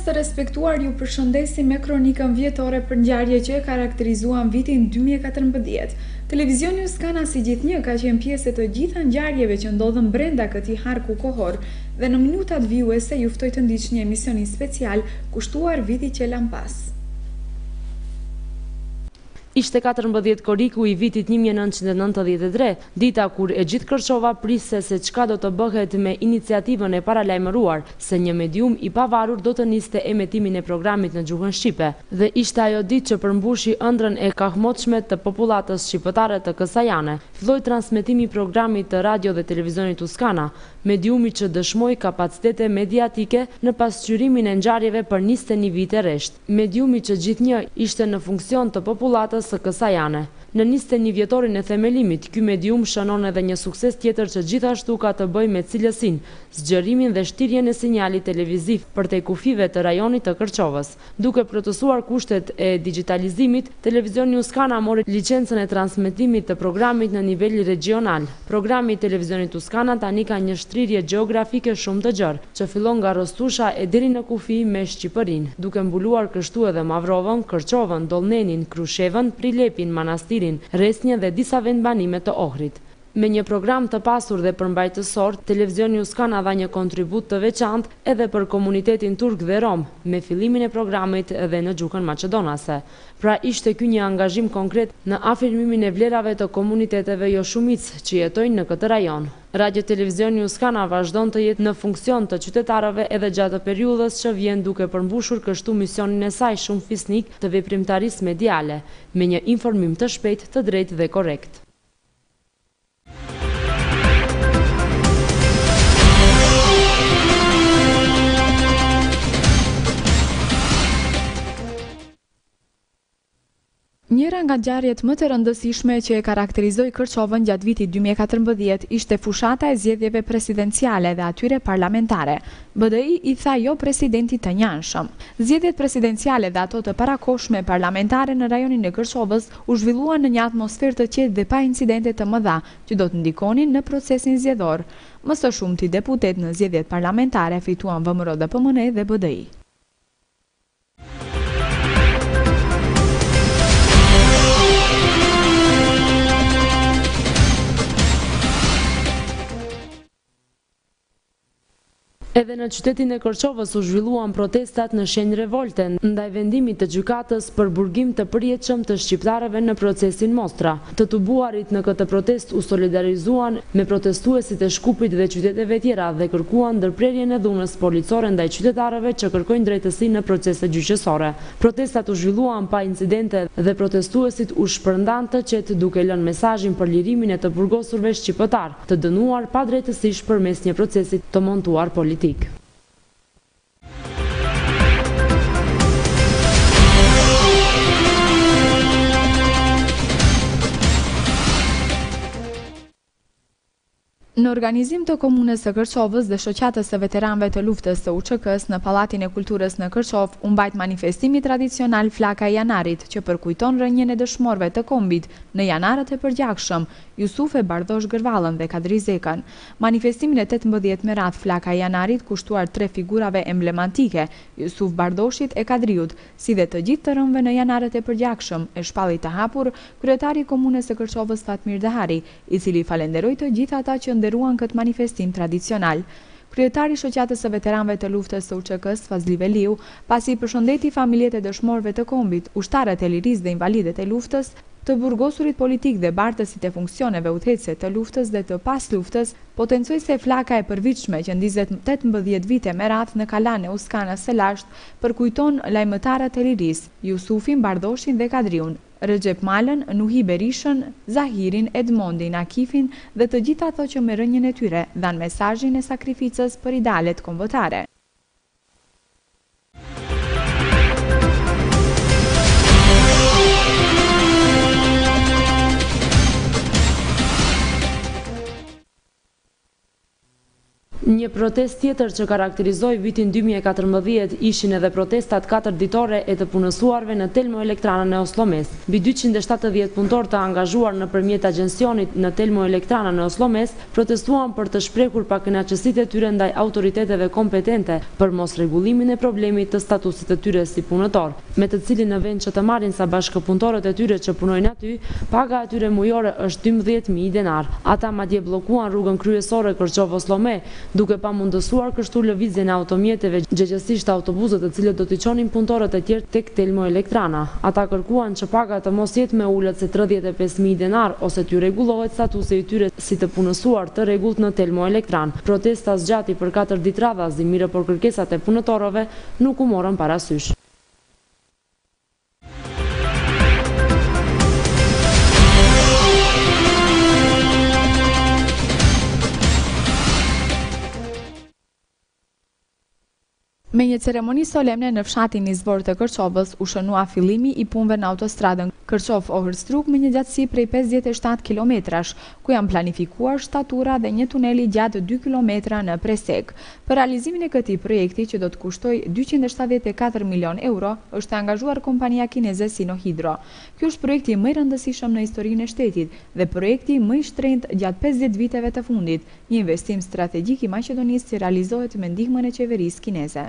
të respektuar, ju përshëndesim me kronikën vjetore për ngjarje që e karakterizuan vitin 2014. Televizioni Uskana si gjithnjë ka qenë pjesë të gjitha ngjarjeve që ndodhen brenda këtij harku kohor dhe në minutat vijuese ju ftoj të ndiqni emisionin special kushtuar vitit që lan pas. Ishte 14 koriku i vitit 1993, dita kur e gjithë Kërçova priste se çka do të bëhet me iniciativën e paralajmëruar se një medium i pavarur do të niste emetimin e programit në gjuhën shqipe. Dhe ishte ajo ditë që përmbushi ëndrrën e kahmotshme të popullatës shqiptare të kësajane. Filloi transmetimi i programit të radio dhe televizionit Uskana, mediumi që dëshmoi kapacitete mediatike në pasqyrimin e ngjarjeve për 21 vite rresht. Mediumi që gjithnjë ishte në funksion të popullatës së kësajane. Në 21 vjetorin e themelimit, ky medium shënon edhe një sukses tjetër që gjithashtu ka të bëjë me cilësinë, zgjerimin dhe shtirjen e sinjalit televiziv përtej kufive të rajonit të Kërçovës. Duke plotësuar kushtet e digitalizimit, televizioni Uskana mori licencën e transmetimit të programit në nivel regional. Programi i televizionit Uskana tani ka një shtrirje gjeografike shumë të gjerë, që fillon nga Rostusha e deri në kufi me Shqipërinë, duke mbuluar kështu edhe Mavrovën, Kërçovën, Dollnenin, Krushevën, Prilepin, Manastirin, Resnje dhe disa vendbanime të Ohrit. Me një program të pasur dhe përmbajtësor, televizioni Uskana dha një kontribut të veçantë edhe për komunitetin turk dhe rom, me fillimin e programit edhe në gjuhën maqedonase. Pra ishte ky një angazhim konkret në afirmimin e vlerave të komuniteteve jo shumicë që jetojnë në këtë rajon. Radio Televizioni Uskana vazhdon të jetë në funksion të qytetarëve edhe gjatë periudhës që vjen, duke përmbushur kështu misionin e saj shumë fisnik të veprimtarisë mediale, me një informim të shpejtë, të drejtë dhe korrekt. Njëra nga ngjarjet më të rëndësishme që e karakterizoi Kërçovën gjatë vitit 2014 ishte fushata e zgjedhjeve presidenciale dhe atyre parlamentare. BDI i tha jo presidentit të njanshëm. Zgjedhjet presidenciale dhe ato të parakohshme parlamentare në rajonin e Kërçovës u zhvilluan në një atmosferë të qetë dhe pa incidente të mëdha që do të ndikonin në procesin zgjedhor. Më së shumti deputet në zgjedhjet parlamentare fituan VMRO, DPMN dhe BDI. Edhe në qytetin e Kërçovës u zhvilluan protestat në shenjë revolte ndaj vendimit të gjykatës për burgim të përjetshëm të shqiptarëve në procesin Mostra. Të tubuarit në këtë protest u solidarizuan me protestuesit e Shkuprit dhe qyteteve tjera dhe kërkuan ndërprerjen e dhunës policore ndaj qytetarëve që kërkojnë drejtësi në procese gjyqësore. Protestat u zhvilluan pa incidente dhe protestuesit u shpërndan të qetë duke lënë mesazhin për lirimin e të burgosurve shqiptar, të dënuar pa drejtësish përmes një procesi të montuar politik. Në organizim të komunës së Kërçovës dhe shoqatës së veteranëve të luftës së UÇK-s në Pallatin e Kulturës në Kërçov u mbajt manifestimi tradicional Flaka e Janarit, që përkujton rënjen e dëshmorëve të kombit në janarët e përgjakshëm, Jusufe Bardhosh Gërvallën dhe Kadri Zekën. Manifestimin e 18 me radhë Flaka e Janarit kushtuar 3 figurave emblematike, Jusuf Bardhoshit e Kadriut, si dhe të gjithë të rënëve në janarët e përgjakshëm, e shpalli të hapur kryetari i komunës së Kërçovës Fatmir Dehari, i cili falenderoi të gjithë ata që nderuan këtë manifestim tradicional. Kryetari i shoqatës së veteranëve të luftës së UÇK-s, Fazli Veliu, pasi përshëndeti familjet e dëshmorëve të kombit, ushtarët e lirisë dhe invalidet e luftës, të burgosurit politik dhe bartësit e funksioneve udhëheqëse të luftës dhe të pas luftës, potencoi se flaka e përvitshme që ndizet 18 vite me radhë në kalan e Uskanës së lashtë përkujton lajmëtarët e lirisë, Jusufin, Bardhoshin dhe Kadriun, Recep Malën, Nuhi Berishën, Zahirin, Edmondin, Akifin dhe të gjithë ato që me rënjën e tyre dhanë mesazhin e sakrificës për idealet kombëtare. Një protest tjetër që karakterizoi vitin 2014 ishin edhe protestat 4 ditore e të punësuarve në Termoelektranën e Oslomes. Mbi 270 punëtor të angazhuar nëpërmjet agjencionit në Termoelektranën e Oslomes protestuan për të shprehur pakënaqësitë e tyre ndaj autoriteteve kompetente për mosrregullimin e problemit të statusit të tyre si punëtor, me të cilin në vend që të marrin sa bashkëpunëtorët e tyre që punojnë aty, paga e tyre mujore është 12.000 denar. Ata madje bllokuan rrugën kryesore Kërçov-Oslome, duke pa mundësuar kështu lëvizjen e automjeteve, gjëgjësisht autobusët të cilët do t'i çonin punëtorët e tjerë tek Termoelektrana. Ata kërkuan që paga të mos jetë më ulët se 35.000 denar ose t'ju rregullohet statusi i tyre si të punësuar të rregullt në Termoelektran. Protesta zgjati për 4 ditë radhazi, mirë por kërkesat e punëtorëve nuk u morën parasysh. Me një ceremoni solemne në fshatin Izvor të Kërçovës u shënua fillimi i punëve në autostradën Kërçov-Ohërstruk me një gjatësi prej 57 kilometrash, ku janë planifikuar shtatura dhe një tuneli gjatë 2 kilometra në Presek. Për realizimin e këtij projekti, që do të kushtoj 274 milion euro, është angazhuar kompania kineze Sinohydro. Ky është projekti më i rëndësishëm në historinë e shtetit dhe projekti më i shtrenjtë gjatë 50 viteve të fundit, një investim strategjik i Maqedonisë që realizohet me ndihmën e qeverisë kineze.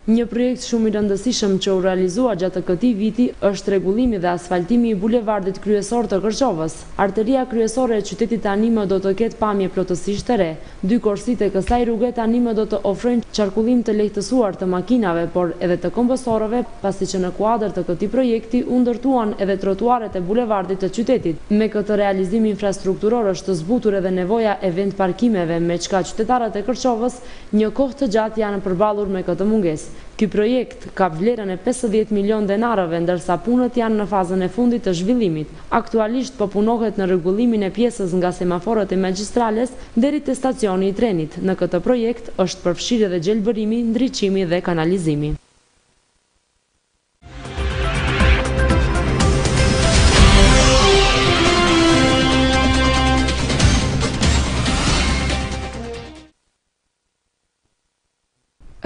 Një projekt shumë i rëndësishëm që u realizua gjatë këtij viti është rregullimi dhe asfaltimi i bulevardit kryesor të Kërçovës. Arteria kryesore e qytetit tani më do të ketë pamje plotësisht të re. 2 korsitë e kësaj rruge tani më do të ofrojnë qarkullim të lehtësuar të makinave, por edhe të kombësorëve, pasi që në kuadër të këtij projekti u ndërtuan edhe trotuaret e bulevardit të qytetit. Me këtë realizim infrastrukturor është zbutur edhe nevoja e vend parkimeve, me çka qytetarët e Kërçovës një kohë të gjatë janë përballur me këtë mungesë. Ky projekt ka vlerën e 50 milion denarëve, ndërsa punët janë në fazën e fundit të zhvillimit. Aktualisht po punohet në rregullimin e pjesës nga semaforët e magjistrales deri te stacioni i trenit. Në këtë projekt është përfshirë edhe gjelbërimi, ndriçimi dhe kanalizimi.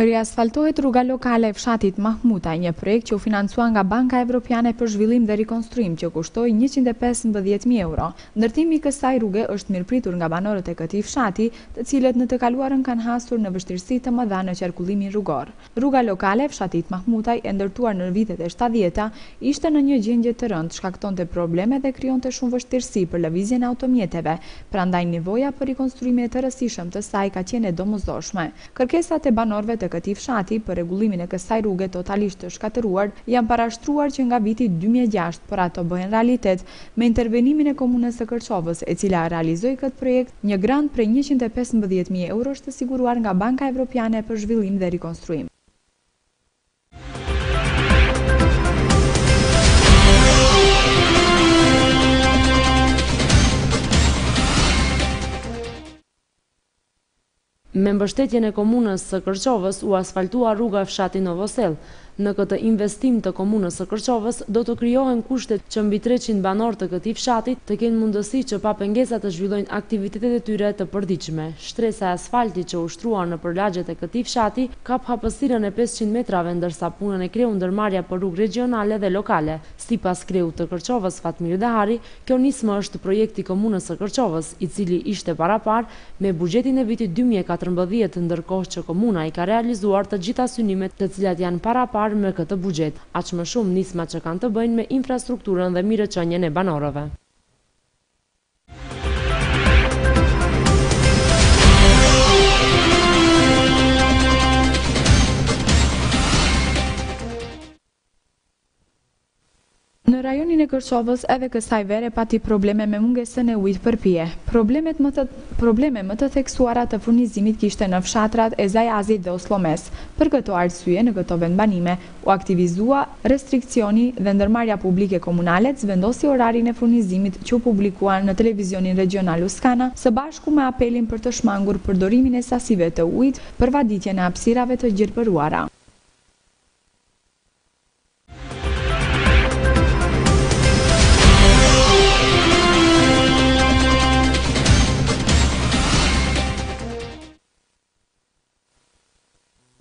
Riasfaltohet rruga lokale e fshatit Mahmutaj, një projekt që u financua nga Banka Evropiane për Zhvillim dhe Rikonstruim, që kushtoi 115.000 euro. Ndërtimi i kësaj rruge është mirëpritur nga banorët e këtij fshati, të cilët në të kaluarën kanë hasur në vështirësi të mëdha në qarkullimin rrugor. Rruga lokale e fshatit Mahmutaj, e ndërtuar në vitet e 70-ta, ishte në një gjendje të rëndë, shkaktonte probleme dhe krijonte shumë vështirësi për lëvizjen e automjeteve. Prandaj nevoja për rikonstruime të rëndësishëm të saj ka qenë e domosdoshme. Kërkesat e banorëve të këtij fshati për rregullimin e kësaj rruge totalisht të shkatëruar janë parashtruar që nga viti 2006, por ato bëhen realitet me intervenimin e komunës së Kërçovës, e cila realizoi këtë projekt. Një grant prej 115.000 euro është siguruar nga Banka Evropiane për Zhvillim dhe Rikonstruim. Me mbështetjen e komunës së Kërçovës u asfaltua rruga fshati Novosel. Në këtë investim të komunës së Kërçovës do të krijohen kushtet që mbi 300 banorë të këtij fshati të kenë mundësi që pa pengesa të zhvillojnë aktivitetet e tyre të përditshme. Shtresa e asfaltit që u shtruar nëpër lagjet e këtij fshati kap hapësirën e 500 metrave, ndërsa punën e kreu ndërmarrja për rrugë regionale dhe lokale. Sipas kreut të Kërçovës Fatmir Dahari, kjo nismë është projekti i komunës së Kërçovës, i cili ishte parapar me buxhetin e vitit 2014, ndërkohë që komuna i ka realizuar të gjitha synimet të cilat janë parapar me këtë buxhet. Aq më shumë nisma që kanë të bëjnë me infrastrukturën dhe mirëqenien e banorëve. Në rajonin e Kërçovës edhe kësaj vere pati probleme me mungesën e ujit për pije. Probleme më të theksuara të furnizimit kishte në fshatrat e Zajazit dhe Oslomes. Për këto arsye, në këto vendbanime, u aktivizua restrikcioni dhe ndërmarrja publike komunale zvendosi orarin e furnizimit që u publikuan në televizionin regional Uskana, së bashku me apelin për të shmangur përdorimin e sasive të ujit për vaditjen e hapësirave të gjerpëruara.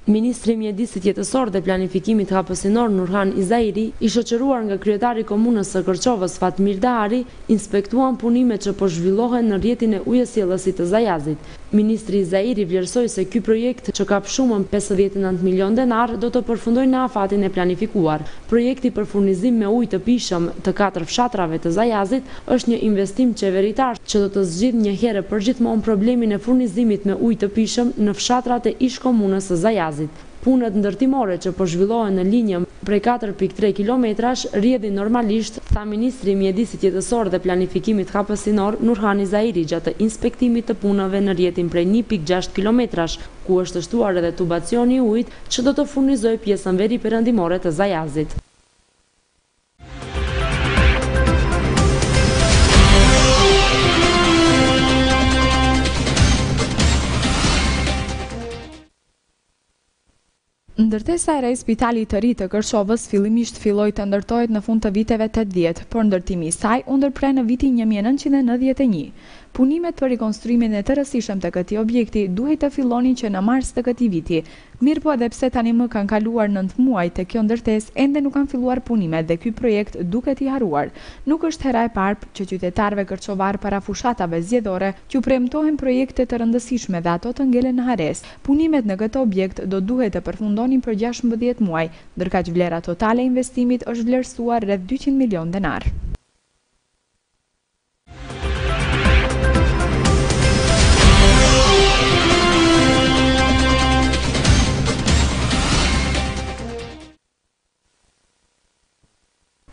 Ministri i Mjedisit Jetësor dhe Planifikimit hapësinor Nurhan Izairi, i shoqëruar nga kryetari i komunës së Kërçovës Fatmir Dahari, inspektuan punimet që po zhvillohen në rrjetin e ujësjellësit të Zajazit. Ministri Izairi vlerësoi se ky projekt që ka shumën 59 milion denar do të përfundojë në afatin e planifikuar. Projekti për furnizim me ujë të pijshëm të 4 fshatrave të Zajazit është një investim qeveritar që do të zgjidhë një herë përgjithmonë problemin e furnizimit me ujë të pijshëm në fshatrat e ish komunës së Zajazit. Punët ndërtimore që po zhvillohen në linjë prej 4.3 kilometrash rrjedhin normalisht, tha Ministri i Mjedisit Jetësor dhe Planifikimit hapësinor Nurhan Izairi gjatë inspektimit të punëve në rrjetin prej 1.6 kilometrash, ku është shtuar edhe tubacioni i ujit që do të furnizojë pjesën veriperëndimore të Zajazit. Ndërtesa e re spitalit të ri të Kërçovës fillimisht filloi të ndërtohet në fund të viteve 80, por ndërtimi i saj u ndërprer në vitin 1991. Punimet për rikonstruimin e tërësishëm të këtij objekti duhej të fillonin që në mars të këtij viti. Mirëpo edhe pse tani më kanë kaluar 9 muaj te kjo ndërtesë, ende nuk kanë filluar punimet dhe ky projekt duket i harruar. Nuk është hera e parë që qytetarëve kërçovar para fushatave zgjedhore që premtohen projekte të rëndësishme dhe ato të ngelen në hares. Punimet në këtë objekt do duhet të përfundonin për 16 muaj, ndërkaq vlera totale e investimit është vlerësuar rreth 200 milion denar.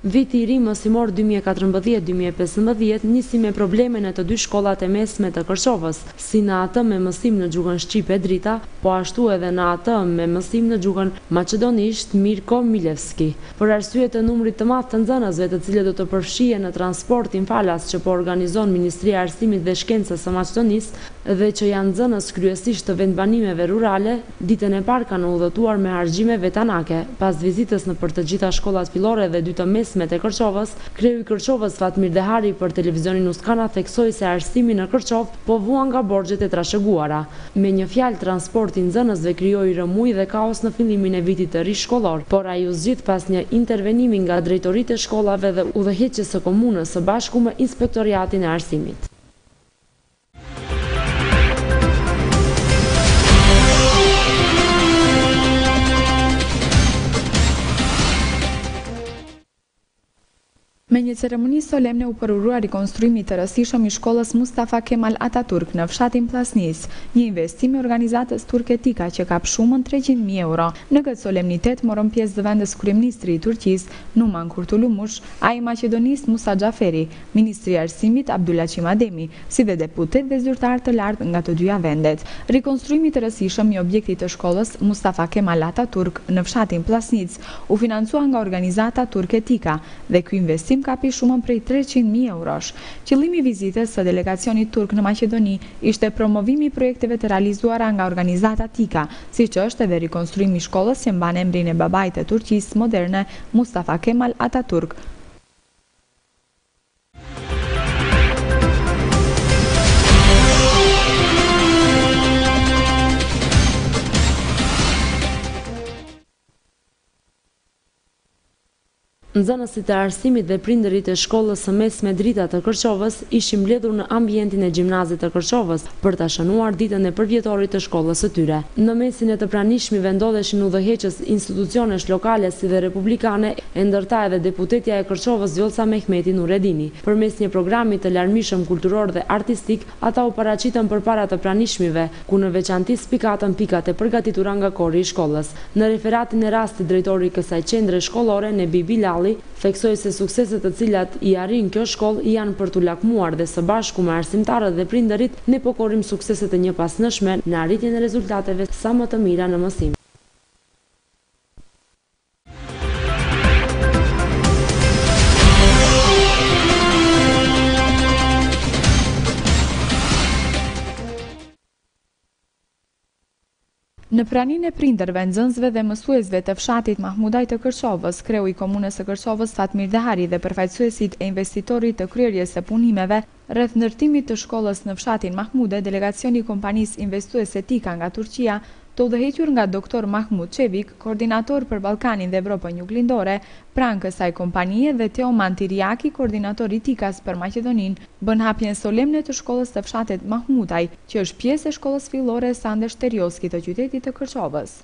Viti i ri mosimor 2014-2015 nisi me probleme në të dy shkollat e mesme të Kërçovës, si në atë me mësim në gjuhën shqipe Drita, po ashtu edhe në atë me mësim në gjuhën maqedonisht Mirko Milevski. Për arsye të numrit të madh të nxënësve të cilët do të përfshihen në transportin falas që po organizon Ministria e Arsimit dhe Shkencës së Maqedonisë dhe që janë nxënës kryesisht të vendbanimeve rurale, ditën e parë kanë udhëtuar me harxhime vetanake. Pas vizitës në për të gjitha shkollat fillore dhe dy të mesme të Kërçovës, kreu i Kërçovës Fatmir Dahari për televizionin Uskana theksoi se arsimi në Kërçovë po vuan nga borxhet e trashëguara. Me një fjalë, transporti i nxënësve krijoi rëmuj dhe kaos në fillimin e vitit të ri shkollor, por ai u zgjidh pas një intervenimi nga drejtoritë e shkollave dhe udhëheqjes së komunës së bashku me inspektoriatin e arsimit. Me një ceremoni solemne u përurua rikonstruimi të rëndësishëm i shkollës Mustafa Kemal Ataturk në fshatin Plasnis, një investim i organizatës turke Tika që ka shumën 300.000 euro. Në këtë solemnitet morën pjesë zëvendës kryeministri i Turqisë Numan Kurtulumush, ai i Maqedonisë Musa Xhaferi, ministri i arsimit Abdulaqim Ademi, si dhe deputet dhe zyrtarë të lartë nga të dyja vendet. Rikonstruimi të rëndësishëm i objektit të shkollës Mustafa Kemal Ataturk në fshatin Plasnic u financua nga organizata turke Tika dhe ky investim kapi shumën prej 300.000 eurosh. Qëllimi i vizitës së delegacionit turk në Maqedoni ishte promovimi i projekteve të realizuara nga organizata Tika, siç është edhe rikonstruimi i shkollës që mban emrin e babait të Turqisë moderne, Mustafa Kemal Ataturk. Nxënësit e arsimit dhe prindërit e shkollës së mesme Drita të Kërçovës ishin mbledhur në ambientin e gjimnazit të Kërçovës për ta shënuar ditën e përvjetorit të shkollës së tyre. Në mesin e të pranishmive ndodheshin udhëheqës institucionesh lokale si dhe republikane, e ndërta edhe deputetja e Kërçovës Vjollca Mehmeti Nuredini. Përmes një programi të larmishëm kulturor dhe artistik, ata u paraqitën përpara të pranishmive, ku në veçanti spikatën pikat e përgatitura nga kori i shkollës. Në referatin e rastit drejtori i kësaj qendre shkollore, Nebi Bilali Balli, theksoi se sukseset të cilat i arrin kjo shkollë janë për t'u lakmuar dhe së bashku me arsimtarët dhe prindërit ne pokorim sukseset e njëpasnëshme në arritjen e rezultateve sa më të mira në mësim. Në praninë e prindërve, nxënësve dhe mësuesve të fshatit Mahmudaj të Kërçovës, kreu i komunës së Kërçovës Fatmir Dehari dhe përfaqësuesit e investitorit të kryerjes së punimeve rreth ndërtimit të shkollës në fshatin Mahmude, delegacioni i kompanisë investuese Tika nga Turqia, të udhëhequr nga Dr. Mahmud Çevik, koordinator për Ballkanin dhe Evropën Juglindore, pranë kësaj kompanie dhe Teoman Tiriaki, koordinator i Tikas për Maqedoninë, bën hapjen solemne të shkollës të fshatit Mahmudaj, që është pjesë e shkollës fillore Sande Shterioski të qytetit të Kërçovës.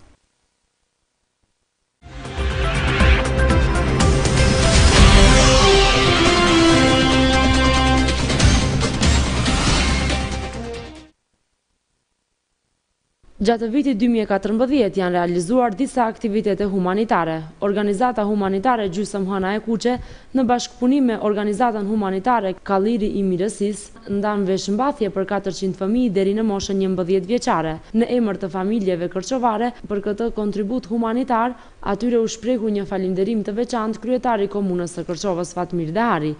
Gjatë vitit 2014 janë realizuar disa aktivitete humanitare. Organizata humanitare Gjysmë Hëna e Kuqe, në bashkëpunim me organizatën humanitare Kalliri i Mirësis, ndan veshmbathje për 400 fëmijë deri në moshën 11 vjeçare. Në emër të familjeve kërçovare, për këtë kontribut humanitar, atyre u shprehu një falënderim të veçantë kryetari i komunës së Kërçovës Fatmir Dehari.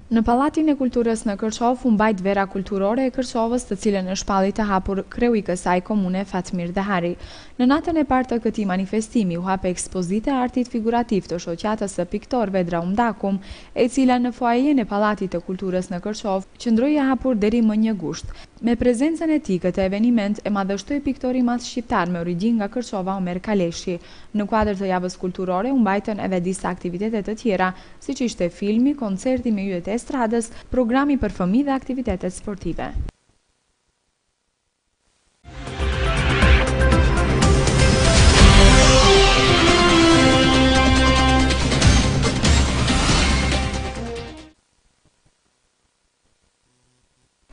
Në Pallatin e Kulturës në Kërçov u mbajt vera kulturore e Kërçovës, të cilën është shpalli të hapur kreu i kësaj komune Fatmir Dehari. Në natën e parë të këtij manifestimi u hape ekspozite e artit figurativ të shoqatës së piktorëve Draum Dakum, e cila në foajen e Pallatit të Kulturës në Kërçov qëndroi e hapur deri më 1 gusht. Me prezencën e tij këtë eveniment e madhështoi piktori i madh shqiptar me origjinë nga Kërçova Omer Kaleshi. Në kuadër të javës kulturore u mbajtën edhe disa aktivitete të tjera, siç ishte filmi, koncerti me yjet e estradës, programi për fëmijë dhe aktivitetet sportive.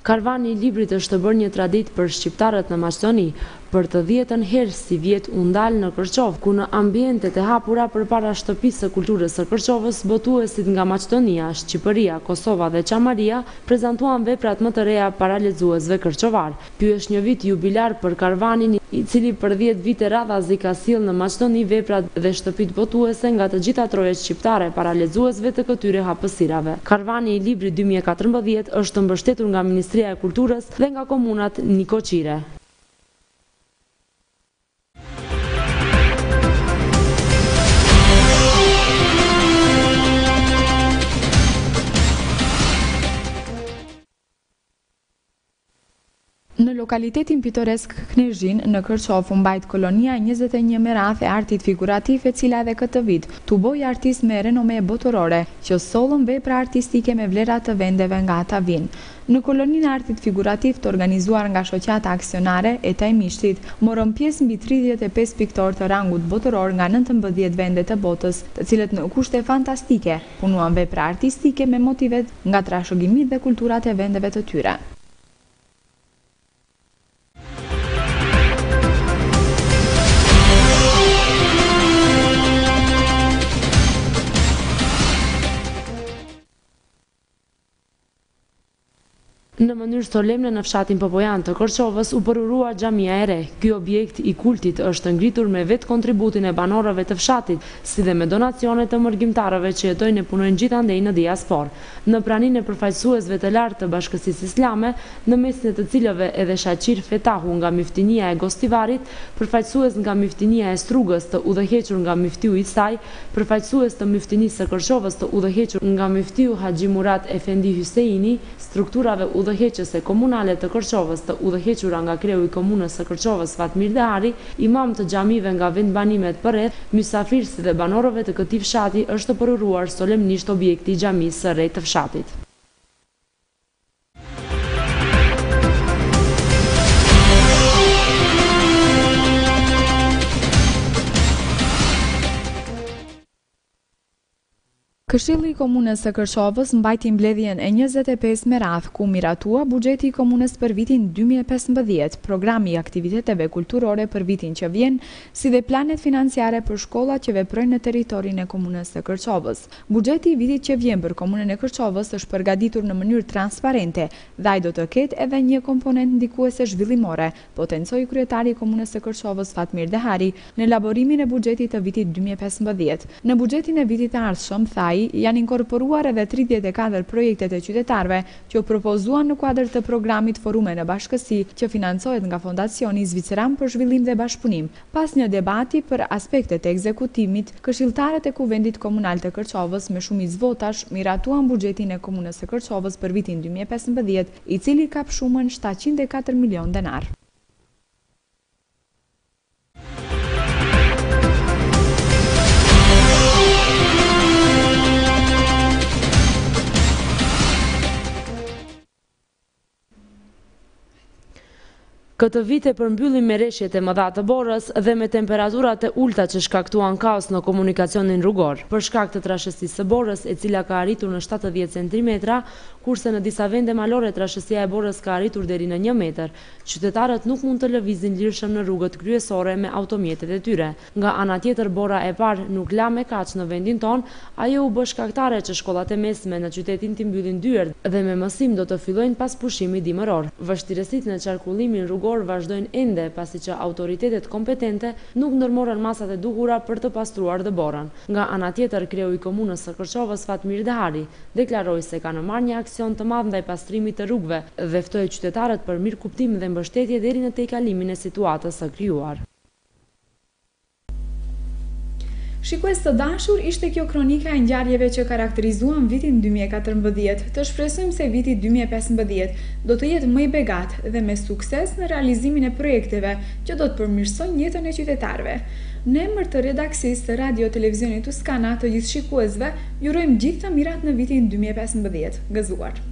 Karvani i librit është të bërë një traditë për shqiptarët në Maqedoni. Për të 10ën herë si vjet u ndal në Kërçovë, ku në ambientet e hapura përpara shtëpisë së kulturës së Kërçovës, botuesit nga Maqedonia, Shqipëria, Kosova dhe Çamaria prezantuan veprat më të reja para lexuesve kërçovar. Ky është një vit jubilar për Karvanin, i cili për 10 vite radhazi ka sjellë në Maqedoni veprat dhe shtëpitë botuese nga të gjitha trojet shqiptare para lexuesve të këtyre hapësirave. Karvani i librit 2014 është mbështetur nga Ministria e Kulturës dhe nga komunat Nikoqire. Në lokalitetin pitoresk Knezhin, në Kërçov, u mbajt kolonia 21 meradh e artit figurativ, e cila edhe këtë vit tuboi artist me renome botërore, që sollën vepra artistike me vlera të vendeve nga ata vinë. Në koloninë e artit figurativ të organizuar nga shoqata aksionare e Taj Mishtit, morën pjesë mbi 35 piktorë të rangut botëror nga 19 vende të botës, të cilët në kushte fantastike punuan vepra artistike me motivet nga trashëgimitë dhe kulturat e vendeve të tyre. Në mënyrë solemne në fshatin Popojan të Kërçovës u përurua xhamia e re. Ky objekt i kultit është ngritur me vetë kontributin e banorëve të fshatit, si dhe me donacione të mërgjimtarëve që jetojnë e punojnë gjithandej në diasporë. Në praninë e përfaqësuesve të lartë të Bashkësisë Islame, në mesin e të cilëve edhe Shaqir Fetahu nga Miftinia e Gostivarit, përfaqësues nga Miftinia e Strugës të udhëhequr nga Miftiu i saj, përfaqësues të Miftinisë së Kërçovës të udhëhequr nga Miftiu Haxhi Murat Efendi Hyseini, strukturave udhëheqëse komunale të Kërçovës të udhëhequra nga kreu i komunës së Kërçovës Fatmir Dehari, imam të xhamive nga vendbanimet përreth, mysafirë si dhe banorëve të këtij fshati, është përuruar solemnisht objekti i xhamisë së re të fshatit. Këshilli i Komunës së Kërçovës mbajti mbledhjen e 25 me radhë, ku miratua buxheti i komunës për vitin 2015, programi i aktiviteteve kulturore për vitin që vjen, si dhe planet financiare për shkollat që veprojnë në territorin e Komunës së Kërçovës. Buxheti i vitit që vjen për Komunën e Kërçovës është përgatitur në mënyrë transparente dhe ai do të ketë edhe një komponent ndikuese zhvillimore, potencoi kryetari i Komunës së Kërçovës Fatmir Dehari në elaborimin e buxhetit të vitit 2015. Në buxhetin e vitit të ardhshëm, thai, janë inkorporuar edhe 34 projektet e qytetarëve që u propozuan në kuadër të programit Forume në Bashkësi, që financohet nga Fondacioni Zviceran për Zhvillim dhe Bashkëpunim. Pas një debati për aspektet e ekzekutimit, këshilltarët e Kuvendit Komunal të Kërçovës me shumicë votash miratuan buxhetin e Komunës së Kërçovës për vitin 2015, i cili ka shumën 704 milion denar. Këtë vit e përmbyllim me rreshjet e mëdha të borës dhe me temperaturat e ulta që shkaktuan kaos në komunikacionin rrugor. Për shkak të trashësisë së borës, e cila ka arritur në 70 cm, kurse në disa vende malore trashësia e borës ka arritur deri në 1 metër, qytetarët nuk mund të lëvizin lirshëm në rrugët kryesore me automjetet e tyre. Nga ana tjetër, bora e parë nuk la me kaq në vendin ton, ajo u bë shkaktare që shkollat e mesme në qytetin të mbyllin dyert dhe me mësim do të fillojnë pas pushimit dimëror. Vështirësitë në qarkullimin rrugor vazhdojnë ende, pasi që autoritetet kompetente nuk ndërmorën masat e duhura për të pastruar dëborën. Nga ana tjetër, kreu i Komunës së Kërçovës Fatmir Dehari deklaroi se kanë marrë një aksion të madh ndaj pastrimit të rrugëve dhe ftoi qytetarët për mirëkuptim dhe mbështetje deri në tejkalimin e situatës së krijuar. Shikues të dashur, ishte kjo kronika e ngjarjeve që karakterizuan vitin 2014. Të shpresojmë se viti 2015 do të jetë më i begat dhe me sukses në realizimin e projekteve që do të përmirësojnë jetën e qytetarëve. Në emër të redaksisë të Radio Televizionit Tuskana, të gjithë shikuesve, ju urojmë gjithë të mirat në vitin 2015. Gëzuar.